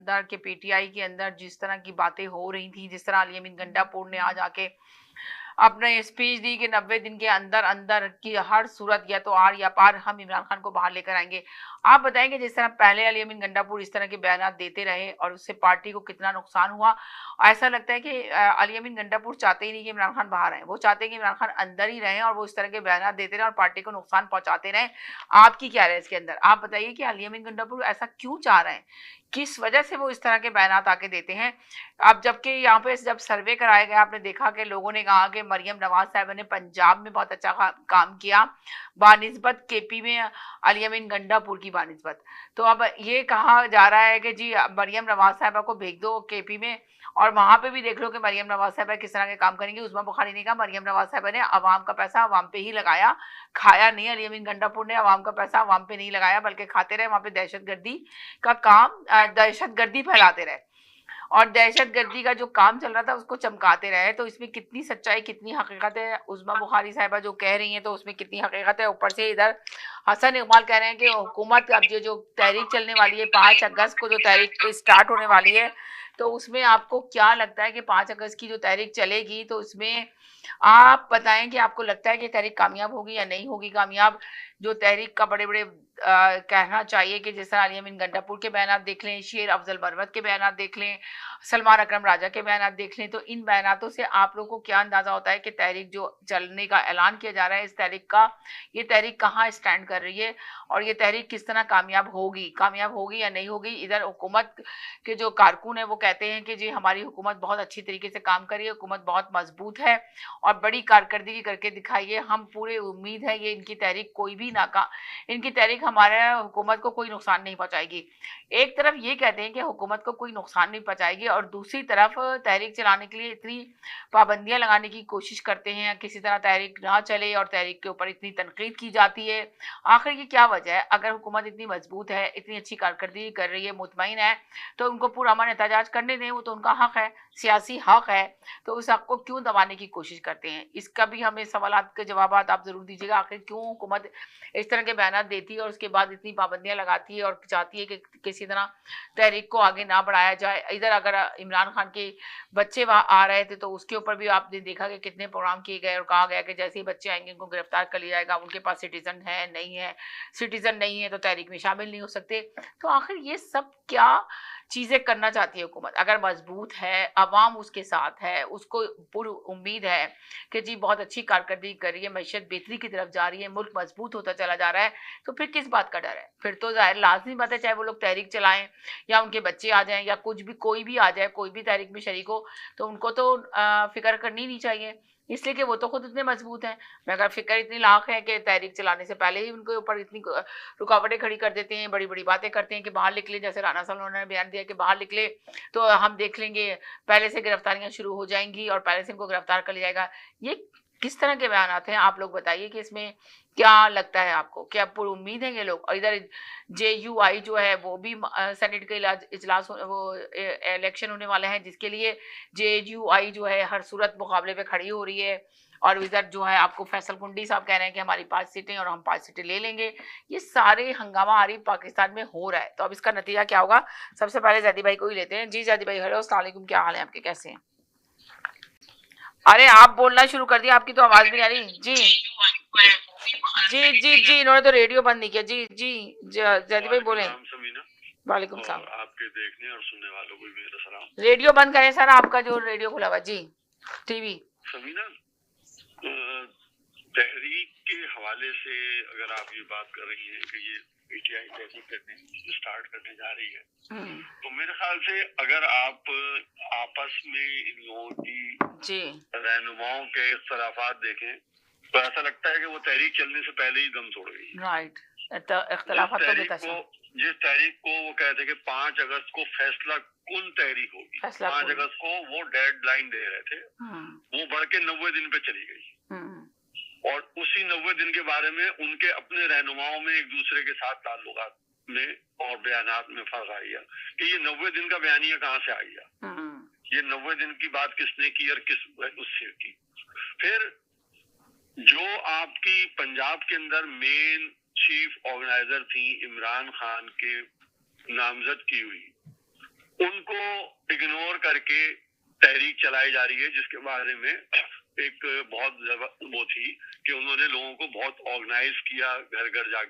अंदर के पीटीआई के अंदर जिस तरह की बातें हो रही थी, जिस तरह अली अमीन गंडापुर ने आज आके अपने स्पीच दी कि 90 दिन के अंदर अंदर की हर सूरत या तो आर या पार हम इमरान खान को बाहर लेकर आएंगे। आप बताएंगे जिस तरह पहले अली अमीन गंडापुर इस तरह के बयान देते रहे और उससे पार्टी को कितना नुकसान हुआ। ऐसा लगता है कि अली अमीन गंडापुर चाहते ही नहीं कि इमरान खान बाहर आए, वो चाहते हैं कि इमरान खान अंदर ही रहे और वो इस तरह के बयान देते रहे और पार्टी को नुकसान पहुंचाते रहे। आपकी क्या राय है इसके अंदर? आप बताइए कि अली अमीन गंडापुर ऐसा क्यों चाह रहे हैं, किस वजह से वो इस तरह के बयान आके देते हैं। अब जबकि यहाँ पे जब सर्वे कराया गया, आपने देखा कि लोगों ने कहा कि मरियम नवाज साहब ने पंजाब में बहुत अच्छा काम किया बानिस्बत केपी में अली अमीन गंडापुर की बानिस्बत। तो अब ये कहा जा रहा है कि जी मरियम नवाज साहबा को भेज दो केपी में और वहां पे भी देख लो कि मरियम नवाज साहबा किस तरह के काम करेंगे। उस्मा बुखारी ने कहा मरियम नवाज साहबा ने अवाम का पैसा अवाम पे ही लगाया, खाया नहीं। अली अमीन गंडापुर ने अवाम का पैसा अवाम पे नहीं लगाया बल्कि खाते रहे, वहां पे दहशतगर्दी का काम, दहशतगर्दी फैलाते रहे और दहशतगर्दी का जो काम चल रहा था उसको चमकाते रहे। तो इसमें कितनी सच्चाई कितनी हकीकत है, उस्मा बुखारी साहिबा जो कह रही हैं तो उसमें कितनी हकीकत है। ऊपर से इधर हसन इकबाल कह रहे हैं कि हुकूमत अब जो तहरीक चलने वाली है 5 अगस्त को, जो तहरीक स्टार्ट होने वाली है, तो उसमें आपको क्या लगता है कि 5 अगस्त की जो तहरीक चलेगी तो उसमें आप बताएं कि आपको लगता है कि तहरीक कामयाब होगी या नहीं होगी कामयाब। जो तहरीक का बड़े बड़े कहना चाहिए कि जैसा अली अमीन गंडापुर के बयान देख लें, शेर अफजल मरवत के बयान देख लें, सलमान अकरम राजा के बयान देख लें, तो इन बयानों से आप लोगों को क्या अंदाजा होता है कि तहरीक जो चलने का ऐलान किया जा रहा है, इस तहरीक का, ये तहरीक कहाँ स्टैंड कर रही है और ये तहरीक किस तरह कामयाब होगी या नहीं होगी। इधर हुकूमत के जो कारकुन है वो कहते हैं कि जी हमारी हुकूमत बहुत अच्छी तरीके से काम कर रही है, हुकूमत बहुत मजबूत है और बड़ी कारकर्दगी करके दिखाई है। हम पूरे उम्मीद है ये इनकी तहरीक कोई भी इनकी तहरीक हमारे हुकूमत को कोई नुकसान नहीं पहुंचाएगी। एक तरफ ये कहते हैं कि हुकूमत को कोई नुकसान नहीं पहुंचाएगी और दूसरी तरफ तहरीक चलाने के लिए इतनी पाबंदियां लगाने की कोशिश करते हैं, किसी तरह तहरीक ना चले और तहरीक के ऊपर इतनी तनकीद की जाती है। आखिर ये क्या वजह है? अगर हुकूमत इतनी मजबूत है, इतनी अच्छी कारकर्दगी कर रही है, मुतमईन है, तो उनको पूरा अमन एहतजाज करने दें, वो तो उनका हक है, सियासी हक है। तो उस हक को क्यों दबाने की कोशिश करते हैं? इसका भी हमें सवाल के जवाब आप जरूर दीजिएगा। आखिर क्यों हुकूमत इस तरह के बयान देती है और उसके बाद इतनी पाबंदियां लगाती है और चाहती है कि किसी तरह तहरीक को आगे ना बढ़ाया जाए। इधर अगर इमरान खान के बच्चे वहां आ रहे थे तो उसके ऊपर भी आपने देखा कि कितने प्रोग्राम किए गए और कहा गया कि जैसे ही बच्चे आएंगे उनको गिरफ्तार कर लिया जाएगा, उनके पास सिटीजन नहीं है तो तहरीक में शामिल नहीं हो सकते। तो आखिर ये सब क्या चीजें करना चाहती है हुकूमत? अगर मजबूत है, अवाम उसके साथ है, उसको पूरी उम्मीद है कि जी बहुत अच्छी कारकर्दगी कर रही है, मैशत बेहतरी की तरफ जा रही है, मुल्क मजबूत होता चला जा रहा है, तो फिर किस बात का डर है? फिर तो जाहिर लाजमी बात है, चाहे वो लोग तहरीक चलाएं या उनके बच्चे आ जाएं या कुछ भी कोई भी आ जाए, कोई भी तहरीक में शरीक हो, तो उनको तो फिक्र करनी नहीं चाहिए, इसलिए कि वो तो खुद इतने मजबूत हैं। मगर फिक्र इतनी लाख है कि तहरीक चलाने से पहले ही उनके ऊपर इतनी रुकावटें खड़ी कर देते हैं, बड़ी बड़ी बातें करते हैं कि बाहर निकले। जैसे राना साहब ने बयान दिया कि बाहर निकले तो हम देख लेंगे, पहले से गिरफ्तारियां शुरू हो जाएंगी और पहले से इनको गिरफ्तार कर लिया जाएगा। ये किस तरह के बयान आते हैं? आप लोग बताइए कि इसमें क्या लगता है आपको? क्या पूरी उम्मीद है ये लोग? और इधर JUI जो है वो भी सेनेट के इजलास वो इलेक्शन होने वाले हैं जिसके लिए JUI जो है हर सूरत मुकाबले पे खड़ी हो रही है। और इधर जो है आपको फैसल कुंडी साहब कह रहे हैं कि हमारी 5 सीटें और हम 5 सीटें ले लेंगे। ये सारे हंगामा आरी पाकिस्तान में हो रहा है, तो अब इसका नतीजा क्या होगा? सबसे पहले जैदी भाई को ही लेते हैं। जी जैदी भाई, हेलो, अस्सलाम वालेकुम, क्या हाल है आपके, कैसे हैं? अरे आप बोलना शुरू कर दिया, आपकी तो आवाज भी नहीं आ रही। जी जी जी जी, इन्होंने तो रेडियो बंद नहीं किया। जी जी जैदी भाई बोले। वालेकुम सलाम। आपके देखने और सुनने वालों को भी मेरा सलाम। रेडियो बंद करें सर, आपका जो रेडियो खुला हुआ। जी टीवी। समीना, तहरीक के हवाले से अगर आप ये बात कर रही हैं कि ये पीटीआई तहरीक स्टार्ट करने जा रही है, तो मेरे ख्याल से अगर आप आपस में इन लोगों की रहनुमाओं के इख्तलाफात देखें तो ऐसा लगता है कि वो तहरीक चलने से पहले ही दम तोड़ गई। राइट, जिस तहरीक को वो कहते कि 5 अगस्त को फैसला कुन तहरीक होगी, 5 अगस्त को वो डेडलाइन दे रहे थे, वो बढ़ के 90 दिन पे चली गई। और उसी 90 दिन के बारे में उनके अपने रहनुमाओं में एक दूसरे के साथ ताल्लुकात में और बयानात में फर्क आ गया कि ये 90 दिन का बयानिया कहाँ से आ गया, ये 90 दिन की बात किसने की और किस उससे की। फिर जो आपकी पंजाब के अंदर मेन चीफ ऑर्गेनाइजर थी इमरान खान के नामजद की हुई, उनको इग्नोर करके तहरीक चलाई जा रही है, जिसके बारे में एक बहुत वो थी कि उन्होंने लोगों को बहुत ऑर्गेनाइज किया, घर घर जाके